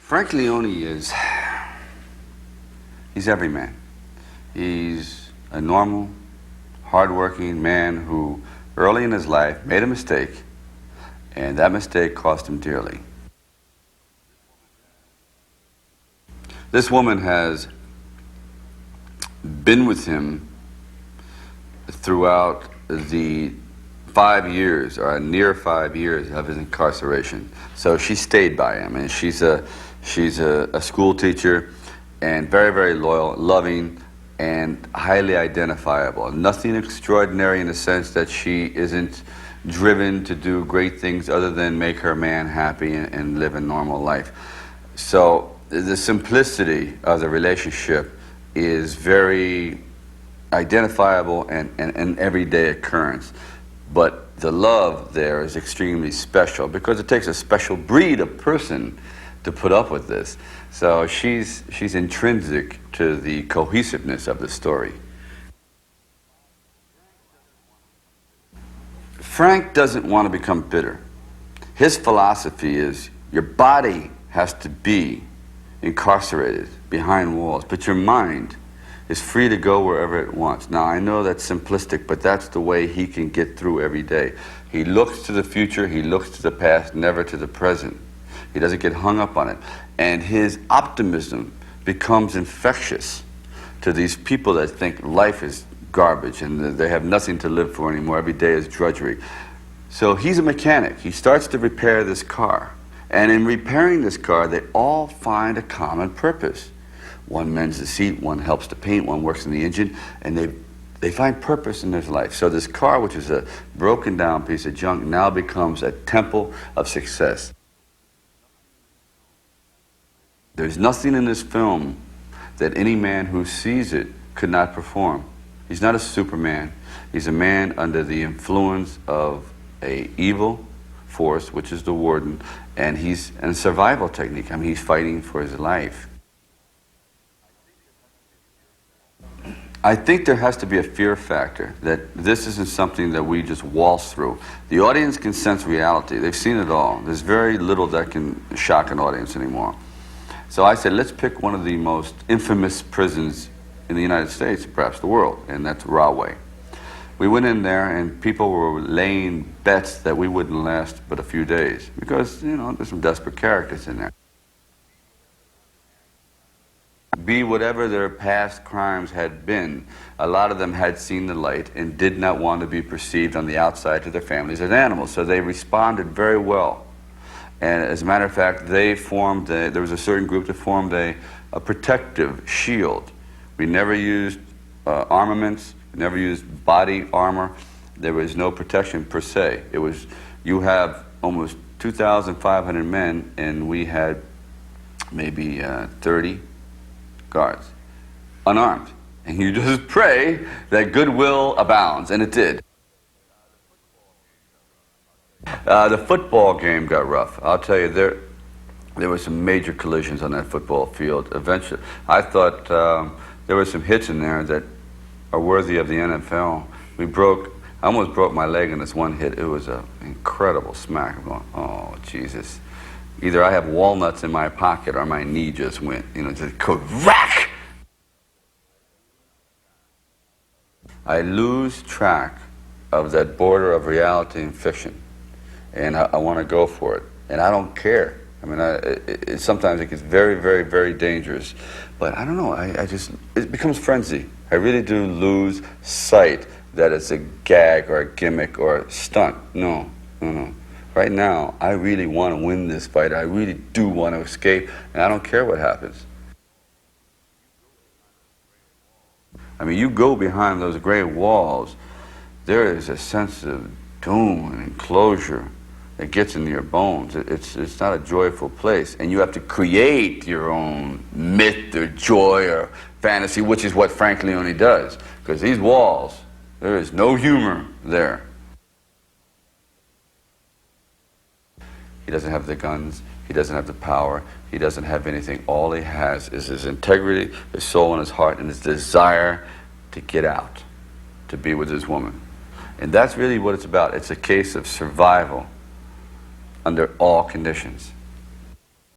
Frank Leone he's every man. He's a normal, hardworking man who early in his life made a mistake, and that mistake cost him dearly. This woman has been with him throughout the 5 years, or near 5 years of his incarceration. So she stayed by him, and she's a school teacher, and very, very loyal, loving, and highly identifiable. Nothing extraordinary in the sense that she isn't driven to do great things other than make her man happy and live a normal life. So the simplicity of the relationship is very identifiable and an everyday occurrence. But the love there is extremely special because it takes a special breed of person to put up with this. So she's intrinsic to the cohesiveness of the story. Frank doesn't want to become bitter. His philosophy is your body has to be incarcerated behind walls, but your mind is free to go wherever it wants. Now, I know that's simplistic, but that's the way he can get through every day. He looks to the future, he looks to the past, never to the present. He doesn't get hung up on it. And his optimism becomes infectious to these people that think life is garbage and they have nothing to live for anymore. Every day is drudgery. So he's a mechanic. He starts to repair this car. And in repairing this car, they all find a common purpose. One mends the seat, one helps to paint, one works in the engine, and they find purpose in their life. So this car, which is a broken down piece of junk, now becomes a temple of success. There's nothing in this film that any man who sees it could not perform. He's not a Superman. He's a man under the influence of an evil force, which is the warden, and he's in a survival technique. I mean, he's fighting for his life. I think there has to be a fear factor, that this isn't something that we just waltz through. The audience can sense reality. They've seen it all. There's very little that can shock an audience anymore. So I said, let's pick one of the most infamous prisons in the United States, perhaps the world, and that's Rahway. We went in there and people were laying bets that we wouldn't last but a few days because, you know, there's some desperate characters in there. Be whatever their past crimes had been, a lot of them had seen the light and did not want to be perceived on the outside to their families as animals, so they responded very well. And as a matter of fact, they formed, there was a certain group that formed a protective shield. We never used armaments, we never used body armor. There was no protection per se. It was, you have almost 2,500 men and we had maybe 30 guards, unarmed. And you just pray that goodwill abounds, and it did. The football game got rough. I'll tell you, there were some major collisions on that football field. Eventually, I thought there were some hits in there that are worthy of the NFL. I almost broke my leg in this one hit. It was an incredible smack. I'm going, oh, Jesus. Either I have walnuts in my pocket or my knee just went, you know, just go whack! I lose track of that border of reality and fiction. And I want to go for it. And I don't care. I mean, sometimes it gets very, very, very dangerous. But I don't know, it becomes frenzy. I really do lose sight that it's a gag or a gimmick or a stunt. No. Right now, I really want to win this fight. I really do want to escape, and I don't care what happens. I mean, you go behind those gray walls, there is a sense of doom and enclosure that gets into your bones. It's not a joyful place, and you have to create your own myth or joy or fantasy, which is what Frank Leone does, because these walls, there is no humor there. He doesn't have the guns, he doesn't have the power, he doesn't have anything. All he has is his integrity, his soul and his heart, and his desire to get out, to be with his woman. And that's really what it's about. It's a case of survival under all conditions.